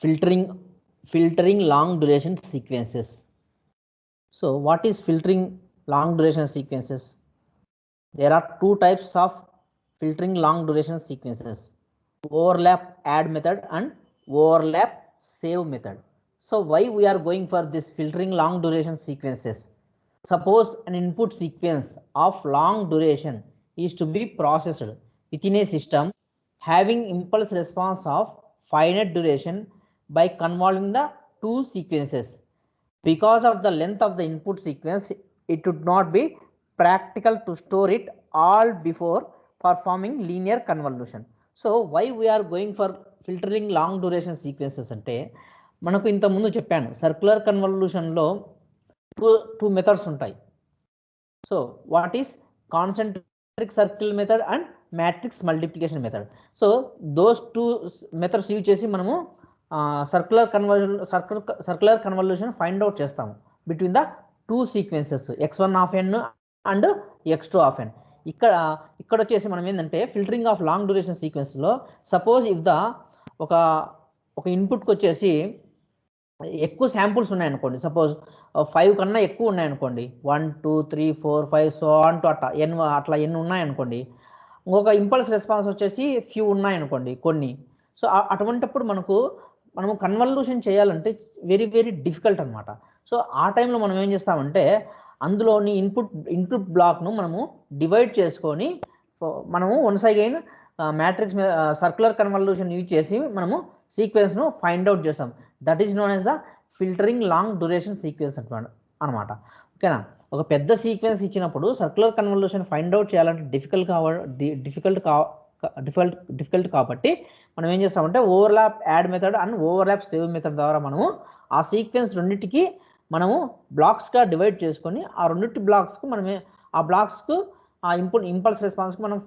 filtering long duration sequences. So what is filtering long duration sequences? There are two types of filtering long duration sequences: overlap add method and overlap save method. So why we are going for this filtering long duration sequences? Suppose an input sequence of long duration is to be processed within a system having impulse response of finite duration by convolving the two sequences. Because of the length of the input sequence, it would not be practical to store it all before performing linear convolution. So why we are going for filtering long duration sequences అంటే మనకు ఇంత ముందు చెప్పాను circular కన్వల్యూషన్లో two methods ఉంటాయి. So what is concentric circle method and matrix multiplication method. So those two methods use చేసి మనము circular convolution find out చేస్తాము between the two sequences x1 of n and x2 of n. ఇక్కడ వచ్చేసి మనం ఏంటంటే filtering of long duration సీక్వెన్స్లో suppose if the ఒక ఇన్పుట్కి వచ్చేసి ఎక్కువ శాంపుల్స్ ఉన్నాయనుకోండి, సపోజ్ 5 కన్నా ఎక్కువ ఉన్నాయనుకోండి, 1 2 3 4 5 సో అంటూ అట్లా ఎన్ని ఉన్నాయనుకోండి, ఇంకొక ఇంపల్స్ రెస్పాన్స్ వచ్చేసి ఫ్యూ ఉన్నాయనుకోండి కొన్ని. సో అటువంటిప్పుడు మనము కన్వల్యూషన్ చేయాలంటే వెరీ వెరీ డిఫికల్ట్ అనమాట. సో ఆ టైంలో మనం ఏం చేస్తామంటే అందులోని ఇన్పుట్ బ్లాక్ను మనము డివైడ్ చేసుకొని మనము once again matrix circular convolution use చేసి మనము సీక్వెన్స్ను ఫైండ్ అవుట్ చేస్తాం. That is known as the filtering long duration sequence అనమాట. ఓకేనా. ఒక పెద్ద సీక్వెన్స్ ఇచ్చినప్పుడు సర్క్యులర్ కన్వల్యూషన్ ఫైండ్ అవుట్ చేయాలంటే డిఫికల్ట్ కాబట్టి మనం ఏం చేస్తామంటే overlap add method and overlap save method ద్వారా మనము ఆ సీక్వెన్స్ రెండింటికి మనము బ్లాక్స్గా డివైడ్ చేసుకొని ఆ రెండింటి బ్లాక్స్కు మనమే ఆ బ్లాక్స్కు ఆ ఇంపల్స్ రెస్పాన్స్కి మనం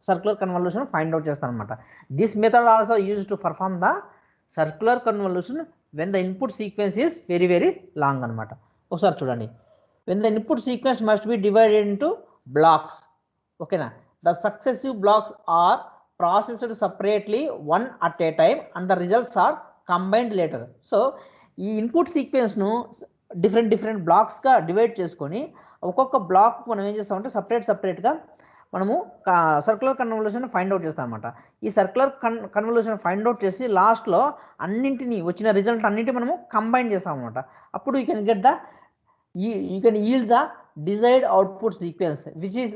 సర్క్యులర్ కన్వల్యూషన్ ఫైండ్ అవుట్ చేస్తాం అనమాట. This method also use to perform the circular convolution when the input sequence is very very long అనమాట. ఒకసారి చూడండి. When the input sequence must be divided into blocks. ఓకేనా. The successive blocks are processed separately one at a time and the results are combined later. So ఈ input సీక్వెన్స్ను different బ్లాక్స్గా divide చేసుకొని ఒక్కొక్క black మనం ఏం చేస్తామంటే సపరేట్గా మనము సర్క్యులర్ కన్వల్యూషన్ ఫైండ్ అవుట్ చేస్తాం అనమాట. ఈ సర్క్యులర్ కన్వల్యూషన్ ఫైండ్ అవుట్ చేసి లాస్ట్లో అన్నింటినీ వచ్చిన రిజల్ట్ అన్నింటినీ మనము కంబైన్ చేస్తాం అనమాట. అప్పుడు you can yield the desired output sequence which is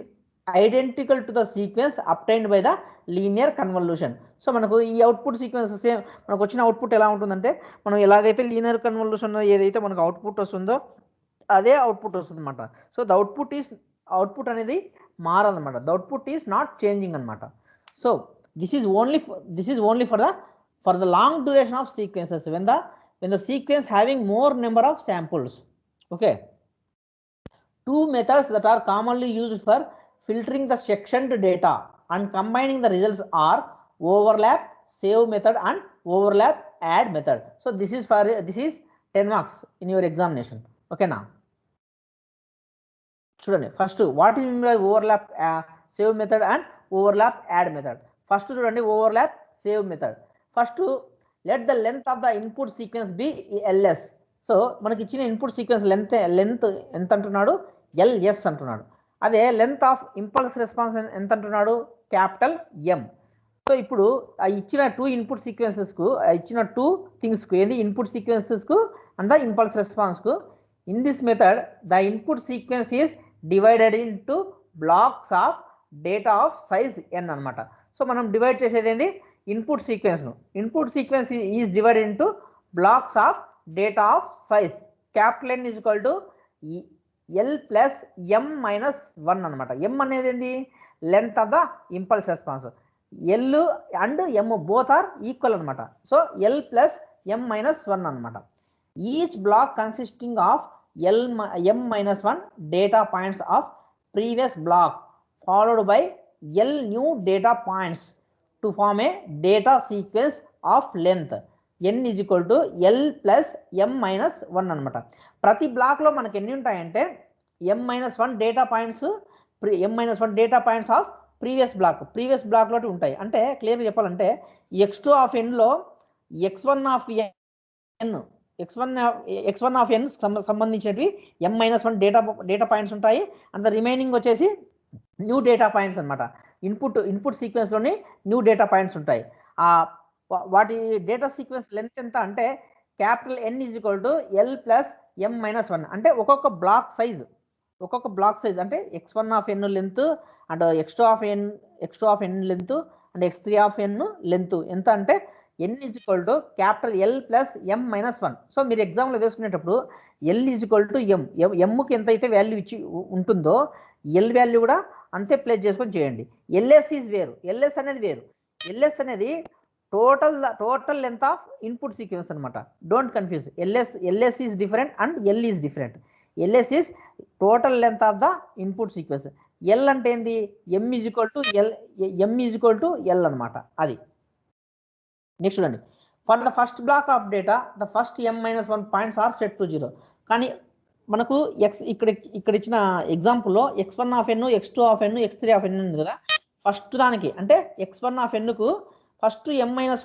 identical to the sequence obtained by the linear convolution. So మనకు ఈ అవుట్పుట్ సీక్వెన్స్ సేమ్ మనకు వచ్చిన అవుట్పుట్ ఎలా ఉంటుందంటే మనం ఎలాగైతే లీనియర్ కన్వల్యూషన్ ఏదైతే మనకు అవుట్పుట్ వస్తుందో అదే అవుట్పుట్ వస్తుంది అనమాట. సో ద అవుట్పుట్ అనేది మారదన్నమాట. The output is not changing అనమాట. So this is only for the long duration of sequences when the sequence having more number of samples. Okay. Two methods that are commonly used for filtering the sectioned data and combining the results are overlap save method and overlap add method. So this is 10 marks in your examination. Okay. Now చూడండి first what is mean by overlap save method and overlap add method. First చూడండి overlap save method. First let the length of the input sequence be LS. So మనకి ఇచ్చిన input sequence length ఎంత అంటున్నాడు? LS అంటున్నాడు. అదే length of impulse response ఎంత అంటున్నాడు? Capital M. So ఇప్పుడు ఆ ఇచ్చిన టూ ఇన్పుట్ సీక్వెన్సెస్కు ఇచ్చిన టూ థింగ్స్కు ఏంది ఇన్పుట్ సీక్వెన్సెస్కు అండ్ ద ఇంపల్స్ రెస్పాన్స్కు in this method the input sequence is divided into blocks of data of size N అనమాట. సో మనం డివైడ్ చేసేది ఏంది ఇన్పుట్ సీక్వెన్స్ను. Input sequence is divided into blocks of data of size capital N is equal to L plus M minus 1 అనమాట. M అనేది ఏంది length of the impulse response. L and M both are equal అనమాట. So L plus M minus 1 అనమాట. Each black consisting of m minus 1 data points of previous block followed by l new data points to form a data sequence of length n is equal to l plus m minus 1 అనమాట. ప్రతి బ్లాక్లో మనకి ఎన్ని ఉంటాయంటే m minus 1 data points of previous బ్లాక్లో ఉంటాయి. అంటే క్లియర్గా చెప్పాలంటే x2 ఆఫ్ ఎన్లో x1 of n x1 of n సంబంధించినవి m-1 డేటా పాయింట్స్ ఉంటాయి. అండ్ ద రిమైనింగ్ వచ్చేసి న్యూ డేటా పాయింట్స్ అనమాట. ఇన్పుట్ సీక్వెన్స్లోని న్యూ డేటా పాయింట్స్ ఉంటాయి. వాటి డేటా సీక్వెన్స్ లెంత్ ఎంత అంటే capital N L plus m-1 అంటే ఒక్కొక్క బ్లాక్ సైజ్ అంటే x1 of n length and x2 of n length and x3 of n length ఎంత అంటే n capital L plus m-1. So మీరు ఎగ్జామ్లో వేసుకునేటప్పుడు L mకి ఎంత అయితే వాల్యూ ఇచ్చి ఉంటుందో ఎల్ వాల్యూ కూడా అంతే ప్లేస్ చేసుకొని చేయండి. ఎల్ఎస్ ఈజ్ వేరు, ఎల్ఎస్ అనేది వేరు. ఎల్ఎస్ అనేది total length of input sequence అనమాట. Don't confuse. LS is different and L is different. LS is total length of the input sequence. L అంటే ఏంది? ఎం ఈజ్ టు ఎల్ అనమాట. అది నెక్స్ట్ చూడండి. For the first block of data the first m-1 points are set to 0. కానీ మనకు ఇక్కడ ఇచ్చిన ఎగ్జాంపుల్లో x1 of n, x2 of n, x3 of n ఉంది కదా. ఫస్ట్ దానికి అంటే x1 ఆఫ్ nకు first m-1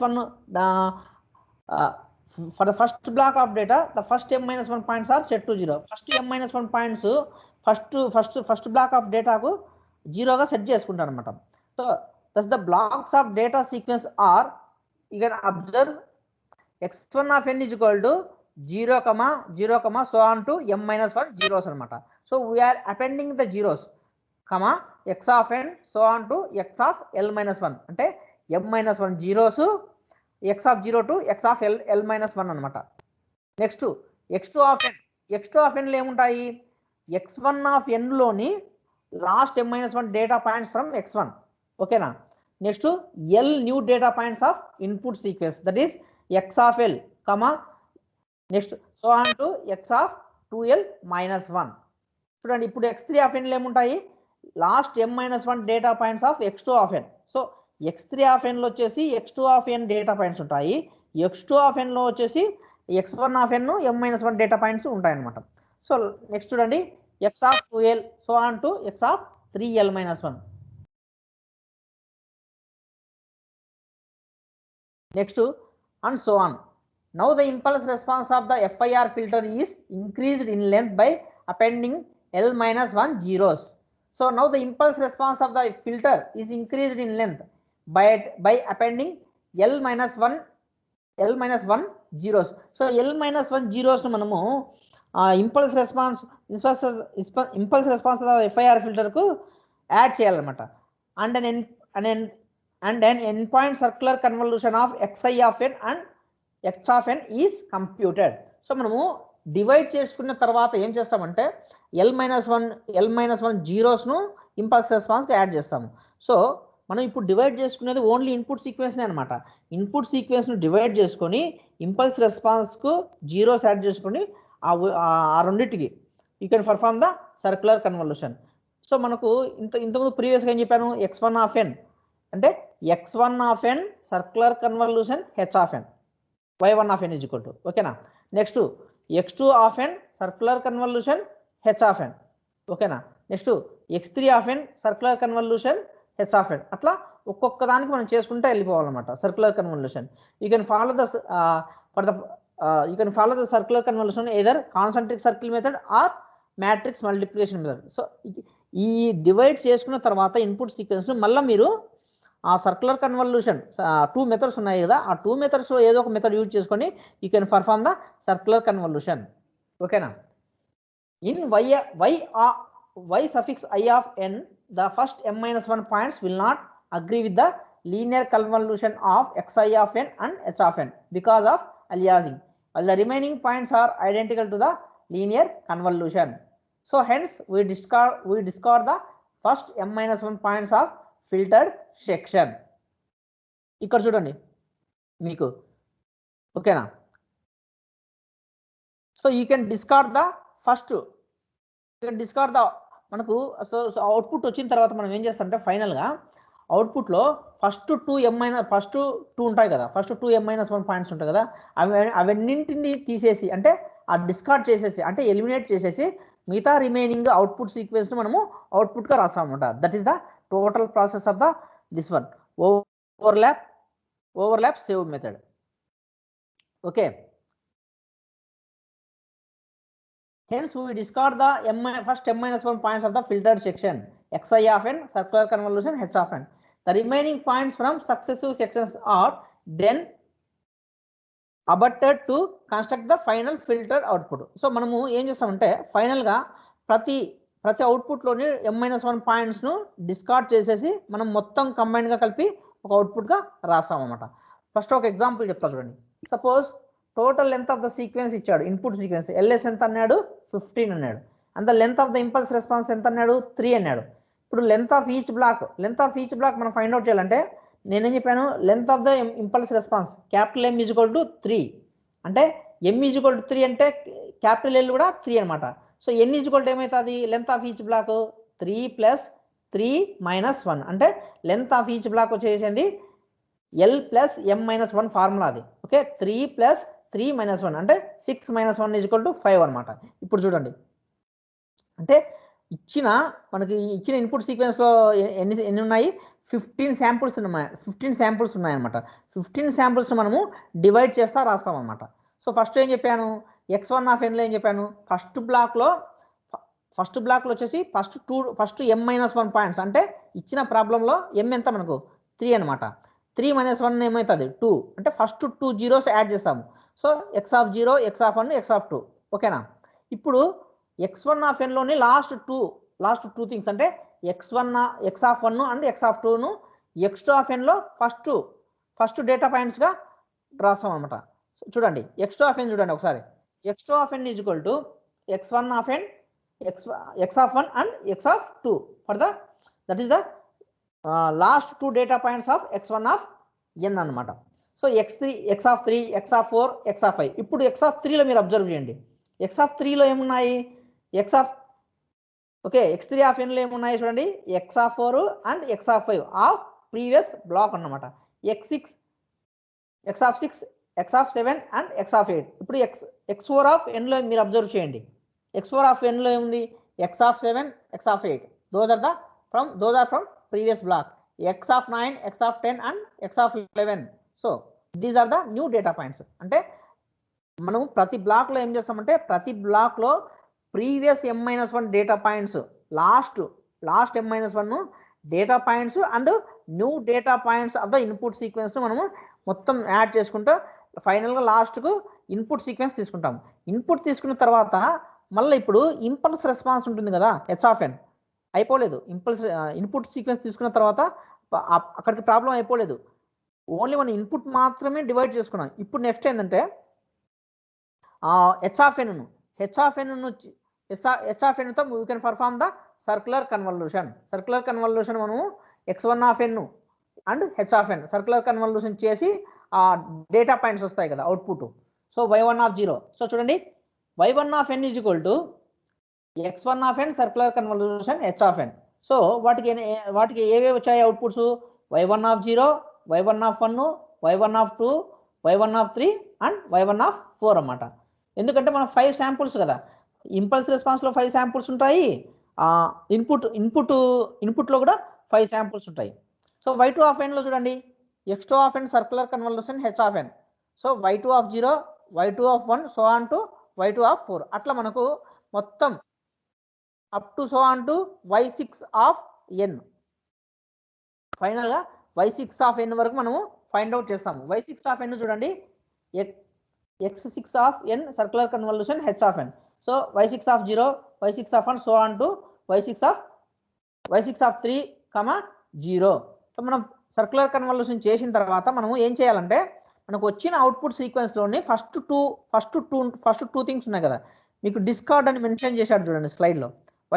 for the first block of data the first m-1 points are set to 0. First m-1 points first block of డేటాకు 0గా set చేసుకుంటారు అనమాట. So thus the blocks of data sequence are you can observe x1 of n is equal to 0, 0, so on to m-1 zeros anamata. So we are appending the zeros, x of n so on to x of l-1 ante m-1 zeros x of 0 to x of l-1 anamata. Next x2 of n lo emuntayi x1 of n loni last m-1 data points from x1. okay na. Next L new data points of input sequence, that is x of L, next so on to x of 2L minus 1. చూడండి ఇప్పుడు x3 of n లో ఏముంటాయి? Last m-1 data points of x2 of n. So x3 of n లో వచ్చేసి x2 of n data points ఉంటాయి. x2 of n లో వచ్చేసి x1 of n m-1 data points ఉంటాయి అన్నమాట. సో నెక్స్ట్ చూడండి x of 2L so on to x of 3L minus 1. Next and so on. Now the impulse response of the FIR filter is increased in length by appending L-1 zeros. So now the impulse response of the filter is increased in length by appending L-1 zeros. So L-1 zeros nu manamu impulse response of the FIR filter ku add cheyalannamata. And an endpoint circular convolution of xi of n and x of n is computed. So మనము divide చేసుకున్న తర్వాత ఏం చేస్తామంటే L-1 జీరోస్ను impulse రెస్పాన్స్కి add చేస్తాము. So మనం ఇప్పుడు divide చేసుకునేది only input సీక్వెన్స్నే అనమాట. ఇన్పుట్ సీక్వెన్స్ను డివైడ్ చేసుకొని ఇంపల్స్ రెస్పాన్స్కు జీరోస్ యాడ్ చేసుకొని ఆ రెండింటికి you can perform the circular convolution. So మనకు ఇంతకుముందు ప్రీవియస్గా ఏం చెప్పాను? x1 of n అంటే x1 of n circular convolution h of n, y1 of n is equal to, ఓకేనా. Next x2 of n circular convolution h of n, ఓకేనా. Next x3 of n circular convolution h of n. అట్లా ఒక్కొక్క దానికి మనం చేసుకుంటే వెళ్ళిపోవాలన్నమాట circular convolution. You can follow the circular convolution either concentric circle method or matrix multiplication method. So ఈ divide చేసుకున్న తర్వాత ఇన్పుట్ సీక్వెన్స్ను మళ్ళీ మీరు ఆ సర్క్యులర్ కన్వల్యూషన్ 2 మెథడ్స్ ఉన్నాయి కదా, ఆ 2 మెథడ్స్లో ఏదో ఒక మెథడ్ యూజ్ చేసుకొని you can perform the circular convolution, ఓకేనా. In y suffix I of n the first m-1 points will not agree with the linear convolution of xi of n and h of n because of aliasing, while the remaining points are identical to the linear convolution. So hence we discard the first m-1 points of filtered section. ఇక్కడ చూడండి మీకు, ఓకేనా. So you can discard the first, మనకు so output వచ్చిన తర్వాత మనం ఏం చేస్తామంటే ఫైనల్గా అవుట్పుట్లో ఫస్ట్ 2 ఉంటాయి కదా, ఫస్ట్ 2 m-1 పాయింట్స్ ఉంటాయి కదా, అవన్నింటిని తీసేసి అంటే ఆ డిస్కార్డ్ చేసేసి అంటే ఎలిమినేట్ చేసేసి మిగతా రిమైనింగ్ అవుట్పుట్ సీక్వెన్స్ని మనము అవుట్పుట్గా రాస్తామన్నమాట. That is the total process of the this one overlap save method. Okay, hence we discard the first m-1 points of the filtered section xi of n circular convolution h of n. The remaining points from successive sections are then abutted to construct the final filtered output. So మనము ఏం చేస్తామంటే ఫైనల్గా ప్రతి అవుట్పుట్లోని m-1 పాయింట్స్ను discard చేసేసి మనం మొత్తం కంబైన్గా కలిపి ఒక అవుట్పుట్గా రాస్తాం అన్నమాట. ఫస్ట్ ఒక ఎగ్జాంపుల్ చెప్తా చూడండి. Suppose total length of the sequence ఇచ్చాడు, ఇన్పుట్ సీక్వెన్స్ ఎల్ఎస్ ఎంత అన్నాడు, 15 అన్నాడు. And the length of the impulse response ఎంత అన్నాడు, 3 అన్నాడు. ఇప్పుడు లెంత్ ఆఫ్ ఈచ్ బ్లాక్ మనం ఫైండ్ అవుట్ చేయాలంటే నేనేం చెప్పాను, length of the impulse response capital M = 3 అంటే M = 3 అంటే క్యాపిటల్ L కూడా 3 అనమాట. సో N = ఏమవుతుంది, లెంత్ ఆఫ్ ఈచ్ బ్లాక్ 3 + 3 - 1 అంటే లెంత్ ఆఫ్ ఈచ్ బ్లాక్ వచ్చేసింది L + M-1 ఫార్ములా అది. ఓకే, 3 + 3 - 1 అంటే 6 - 1 = 5 అనమాట. ఇప్పుడు చూడండి, అంటే మనకి ఇచ్చిన ఇన్పుట్ సీక్వెన్స్లో ఎన్ని ఉన్నాయి, 15 శాంపుల్స్ ఉన్నాయన్నమాట. 15 శాంపుల్స్ మనము డివైడ్ చేస్తా రాస్తాం అనమాట. సో ఫస్ట్ ఏం చెప్పాను, x1 ఆఫ్ nలో ఏం చెప్పాను, ఫస్ట్ బ్లాక్లో వచ్చేసి ఫస్ట్ m-1 పాయింట్స్ అంటే ఇచ్చిన ప్రాబ్లంలో m ఎంత మనకు 3 అనమాట. 3 - 1 ఏమవుతుంది 2 అంటే ఫస్ట్ 2 జీరోస్ యాడ్ చేస్తాము. So x0, x1, x2. ఓకేనా. ఇప్పుడు x1 ఆఫ్ nలోని లాస్ట్ టూ థింగ్స్ అంటే x1 అండ్ x2ను x2 ఆఫ్ nలో ఫస్ట్ డేటా పాయింట్స్గా రాస్తాం అనమాట. చూడండి x2 ఆఫ్ n చూడండి ఒకసారి, x2 of n = x1 of n, x1 and x2 for that is the last 2 data points of x1 of n అనమాట. So x3, x3, x4, x5. ఇప్పుడు x3లో మీరు అబ్జర్వ్ చేయండి, x3లో ఏమున్నాయి, x3 ఆఫ్ nలో ఏమున్నాయి చూడండి, x4 and x5 of previous black అన్నమాట. x6, x7 and x8. ఇప్పుడు x4 of nలో మీరు అబ్జర్వ్ చేయండి, x4 ఆఫ్ nలో ఏముంది, x7, x8. Those are from previous block. x9, x10 and x11. So these are the new data points. అంటే మనం ప్రతి బ్లాక్లో ఏం చేస్తామంటే ప్రతి బ్లాక్లో previous m-1 data points, last m-1 data points and new data points of the input sequence మనము మొత్తం యాడ్ చేసుకుంటూ ఫైనల్గా లాస్ట్కు ఇన్పుట్ సీక్వెన్స్ తీసుకుంటాం. ఇన్పుట్ తీసుకున్న తర్వాత మళ్ళీ ఇప్పుడు ఇంపల్స్ రెస్పాన్స్ ఉంటుంది కదా, h ఆఫ్ n అయిపోలేదు. ఇన్పుట్ సీక్వెన్స్ తీసుకున్న తర్వాత అక్కడికి ప్రాబ్లం అయిపోలేదు, ఓన్లీ మనం ఇన్పుట్ మాత్రమే డివైడ్ చేసుకున్నాం. ఇప్పుడు నెక్స్ట్ ఏంటంటే h ఆఫ్ nతో we can perform the circular convolution. మనము x1 of n and h of n circular convolution చేసి ఆ డేటా పాయింట్స్ వస్తాయి కదా output. So y1 of 0. So చూడండి, y1 of n = x1 of n circular convolution h of n. So వాటికి ఏవే వచ్చాయి outputs, y1 of 0, y1 of 1, y1 of 2, y1 of 3 and y1 of 4 అన్నమాట. ఎందుకంటే మనం 5 samples కదా, ఇంపల్స్ రెస్పాన్స్లో 5 శాంపుల్స్ ఉంటాయి, ఇన్పుట్లో కూడా 5 శాంపుల్స్ ఉంటాయి. సో y2 ఆఫ్ nలో చూడండి, x2 of n circular convolution h of n. So y2 of 0, y2 of 1 so on to y2 of 4. అట్లా మనకు మొత్తం up to so on to y6 of n. ఫైనల్గా y6 ఆఫ్ n వరకు మనము find out చేస్తాము. y6 of n చూడండి, x6 of n circular convolution h of n. So y6 of 0, y6 of 1 so on to y6 of 3, 0. So మనం circular convolution చేసిన తర్వాత మనము ఏం చేయాలంటే మనకు వచ్చిన అవుట్పుట్ సీక్వెన్స్లోని ఫస్ట్ టూ థింగ్స్ ఉన్నాయి కదా, మీకు డిస్కార్డ్ అని మెన్షన్ చేశాడు చూడండి స్లైడ్లో,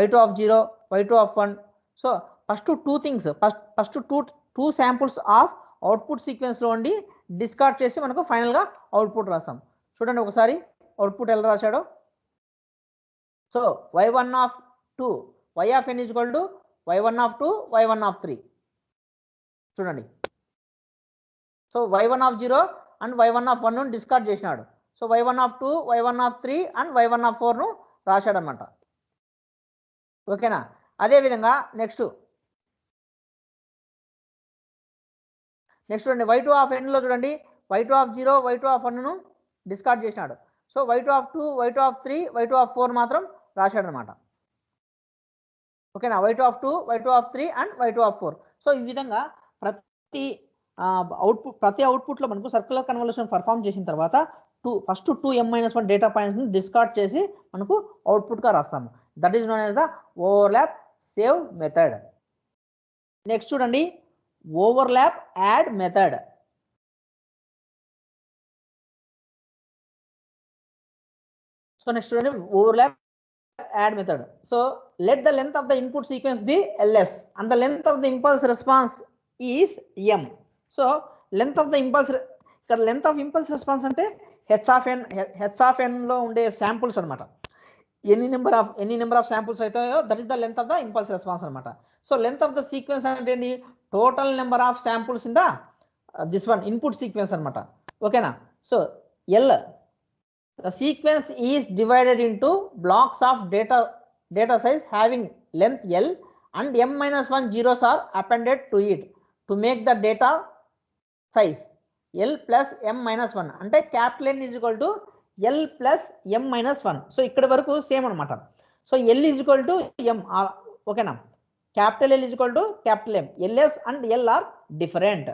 y2 of 0, y2 of 1. So first two things, first two samples of output సీక్వెన్స్లో ఉండి డిస్కార్డ్ చేసి మనకు ఫైనల్గా అవుట్పుట్ రాస్తాం. చూడండి ఒకసారి అవుట్పుట్ ఎలా రాశాడో. So y1 of 2, y of n = y1 of 2, y1 of 3. చూడండి, so y1 of 0 and y1 of 1ను డిస్కార్డ్ చేసినాడు. So y1 of 2, y1 of 3 and y1 of 4ను రాశాడు అనమాట. ఓకేనా. అదేవిధంగా నెక్స్ట్ చూడండి y2 ఆఫ్ nలో చూడండి, y2 ఆఫ్ 0, y2 ఆఫ్ 1ను డిస్కార్డ్ చేసినాడు. So y2 of 2, y2 of 3, y2 of 4 మాత్రం రాశాడు అనమాట. ఓకేనా, y2 of 2, y2 of 3 and y2 of 4. So ఈ విధంగా ప్రతి అవుట్పుట్లో మనకు సర్క్యులర్ కన్వల్యూషన్ పర్ఫామ్ చేసిన తర్వాత ఫస్ట్ 2m-1 డేటా పాయింట్స్ని డిస్కార్డ్ చేసి మనకు అవుట్పుట్గా రాస్తాము. That is known as the overlap save method. Next చూడండి, overlap add method. So next చూడండి, overlap add method. So let the length of the input sequence be ls and the length of the impulse response is m. So length of the impulse, ఇక్కడ length of impulse response అంటే h of n లో ఉండే samples అనమాట. ఎన్ని number of samples అవుతాయో that is the length of the impulse response అనమాట. So length of the sequence అంటే ఏంది, total number of samples in the this one input sequence అనమాట. ఓకేనా. So L, the sequence is divided into blocks of data size having length L and m-1 zeros are appended to it to make the data size L plus m-1. అంటే capital N is equal to L plus m-1. So ఇక్కడ వరకు same అనమాట. So L is equal to m. ఓకేనా, capital L is equal to capital M. LS and L are different.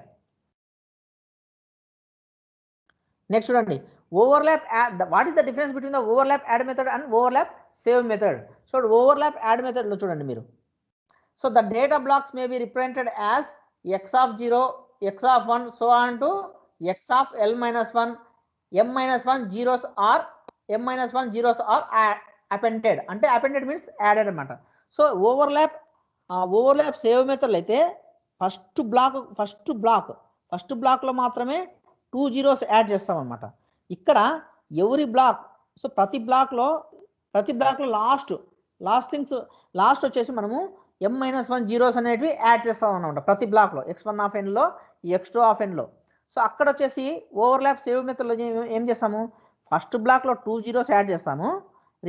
Next చూడండి, overlap add. What is the difference between the overlap add method and overlap save method? So overlap add మెథడ్లో చూడండి మీరు, so the data blocks may be represented as x of 0, x of 1, so on to x of l-1, m-1 zeros are appended. అంటే appended means added అనమాట. So overlap save మెథడ్లో అయితే first బ్లాక్లో మాత్రమే 2 zeros add చేస్తాం అనమాట. ఇక్కడ ఎవరి బ్లాక్, సో ప్రతి బ్లాక్లో లాస్ట్ వచ్చేసి మనము m-1 zeros అనేటివి యాడ్ చేస్తాం అనమాట ప్రతి బ్లాక్లో, x1 ఆఫ్ ఎన్లో, x2 ఆఫ్ ఎన్లో. సో అక్కడ వచ్చేసి ఓవర్లాప్ సేవ్ మెథడ్లో ఏం చేస్తాము, ఫస్ట్ బ్లాక్లో 2 zeros యాడ్ చేస్తాము,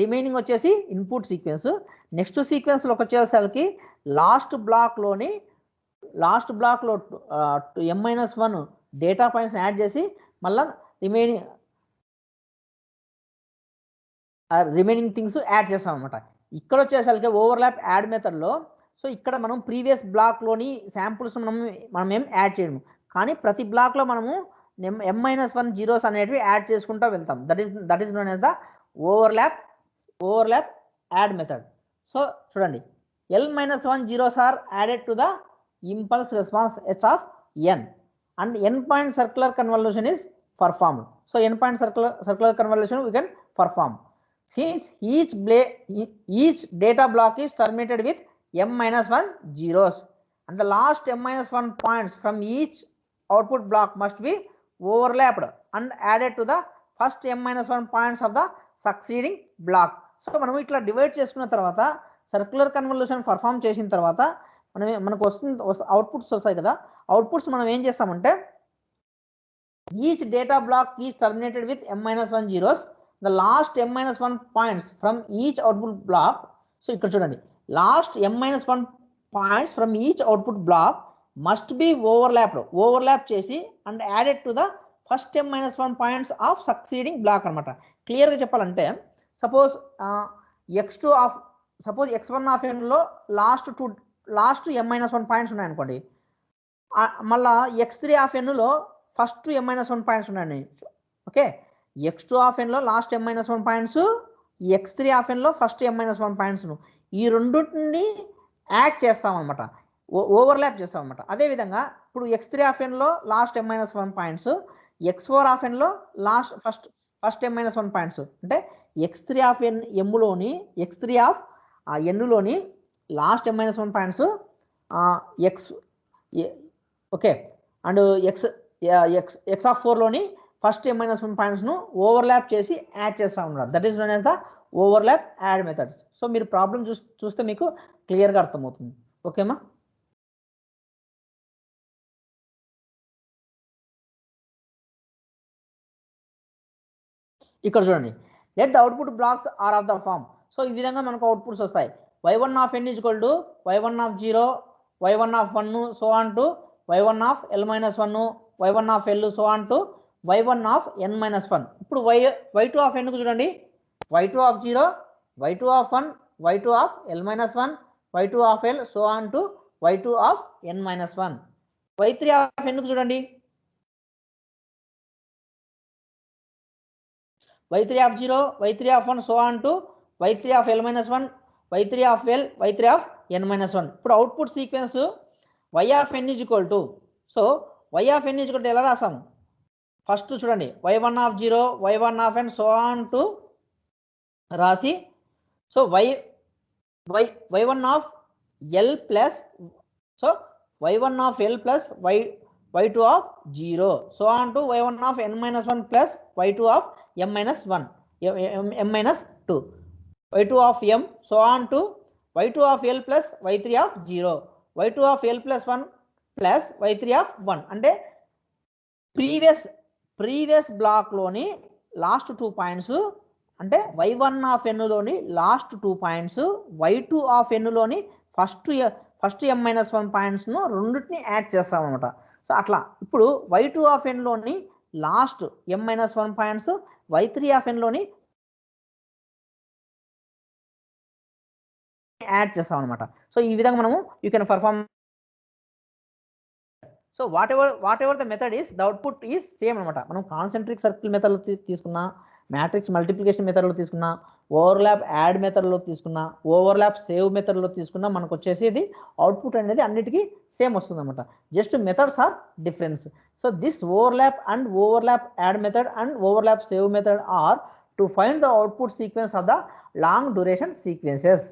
రిమైనింగ్ వచ్చేసి ఇన్పుట్ సీక్వెన్స్. నెక్స్ట్ సీక్వెన్స్లోకి వచ్చేసరికి లాస్ట్ బ్లాక్లో m-1 డేటా పాయింట్స్ యాడ్ చేసి మళ్ళీ రిమైనింగ్ థింగ్స్ యాడ్ చేస్తాం అనమాట. ఇక్కడ వచ్చేసరికి ఓవర్లాప్ యాడ్ మెథడ్లో, సో ఇక్కడ మనం ప్రీవియస్ బ్లాక్లోని శాంపుల్స్ మనం ఏం యాడ్ చేయము, కానీ ప్రతి బ్లాక్లో మనము m-1 zeros అనేటివి యాడ్ చేసుకుంటూ వెళ్తాం. That is known as the overlap add method. So చూడండి, l-1 zeros are added to the impulse response h of n and n-point circular convolution is performed. So n-point circular convolution we can perform. Since each data block is terminated with m-1 zeros and the last m-1 points from each output block must be overlapped and added to the first m-1 points of the succeeding block. So మనం ఇట్లా divide చేసుకున్న తర్వాత circular convolution perform చేసిన తర్వాత మనకు outputs వస్తాయి కదా. Outputs మనం ఏం చేస్తామంటే, each data block is terminated with m-1 zeros, the last m-1 points from each output block. So ఇక్కడ చూడండి, last m-1 points from each output block must be overlap చేసి and added to the first m-1 points of succeeding block అనమాట. క్లియర్గా చెప్పాలంటే, suppose x1 of ఎన్లో last m-1 points ఉన్నాయనుకోండి, మళ్ళా x3 of ఎన్లో ఫస్ట్ m-1 పాయింట్స్ ఉన్నాయండి. Okay, x2 of ఎన్లో last m-1 points, x3 of ఎన్లో ఫస్ట్ m-1 పాయింట్స్, ఈ రెండింటిని యాడ్ చేస్తాం అనమాట, ఓవర్లాప్ చేస్తాం అనమాట. అదేవిధంగా ఇప్పుడు x3 ఆఫ్ ఎన్లో last m-1 points, x4 of ఎన్లో ఫస్ట్ m-1 పాయింట్స్, అంటే x3 ఆఫ్ ఎన్లోని last m-1 points okay, and x of 4లోని ఫస్ట్ m-1 పాయింట్స్ను ఓవర్లాప్ చేసి యాడ్ చేస్తూ ఉన్నారు. That is known as the overlap add methods. So మీరు ప్రాబ్లం చూస్తే మీకు క్లియర్గా అర్థమవుతుంది. ఓకేమా? ఇక్కడ చూడండి, let the output blocks are of the form. So ఈ విధంగా మనకు అవుట్పుట్స్ వస్తాయి. y1 of n is equal to y1 of 0, y1 of 1, so on to y1 of l-1, y1 of l, so on to y1 of n minus 1. ఇప్పుడు y2 of n కు చూడండి, y2 of 0, y2 of 1, y2 of l minus 1, y2 of l so on to y2 of n minus 1. y3 ఆఫ్ n కు చూడండి, y3 of 0, y3 of 1 so on to y3 of l minus 1, y3 of l, y3 ఆఫ్ n minus 1. ఇప్పుడు output sequence y of n is equal to, so y of n is equal to ఎలా రాసాము, first చూడండి y1 of 0, y1 of n so on to రాసి, so y1 of l plus, so y1 of l plus y2 of 0 so on to y1 of n minus 1 plus y2 of m minus 1, m minus 2, y2 of m so on to y2 of l plus y3 of 0, y2 of l plus 1 plus y3 of 1. అంటే previous బ్లాక్లోని last 2 points, అంటే y1 of n లోని last 2 points, y2 of n లోని first m minus 1 పాయింట్స్ను రెండింటిని add చేస్తాం అనమాట. So అట్లా ఇప్పుడు y2 of n లోని last m minus 1 points, y3 ఆఫ్ n లోని యాడ్ చేస్తాం అనమాట. సో ఈ విధంగా మనము you can perform. So what ever the method is, the output is same అనమాట. మనం కాన్సెంట్రిక్ సర్కిల్ మెథడ్లో తీసుకున్నా, మ్యాట్రిక్స్ మల్టిప్లికేషన్ మెథడ్లో తీసుకున్నా, ఓవర్లాప్ యాడ్ మెథడ్లో తీసుకున్నా, ఓవర్లాప్ సేవ్ మెథడ్లో తీసుకున్నా, మనకు వచ్చేసి ఇది అవుట్పుట్ అనేది అన్నిటికీ సేమ్ వస్తుంది అనమాట. Just methods are difference. So this overlap and overlap add method and overlap save method are to find the output sequence of the long duration sequences.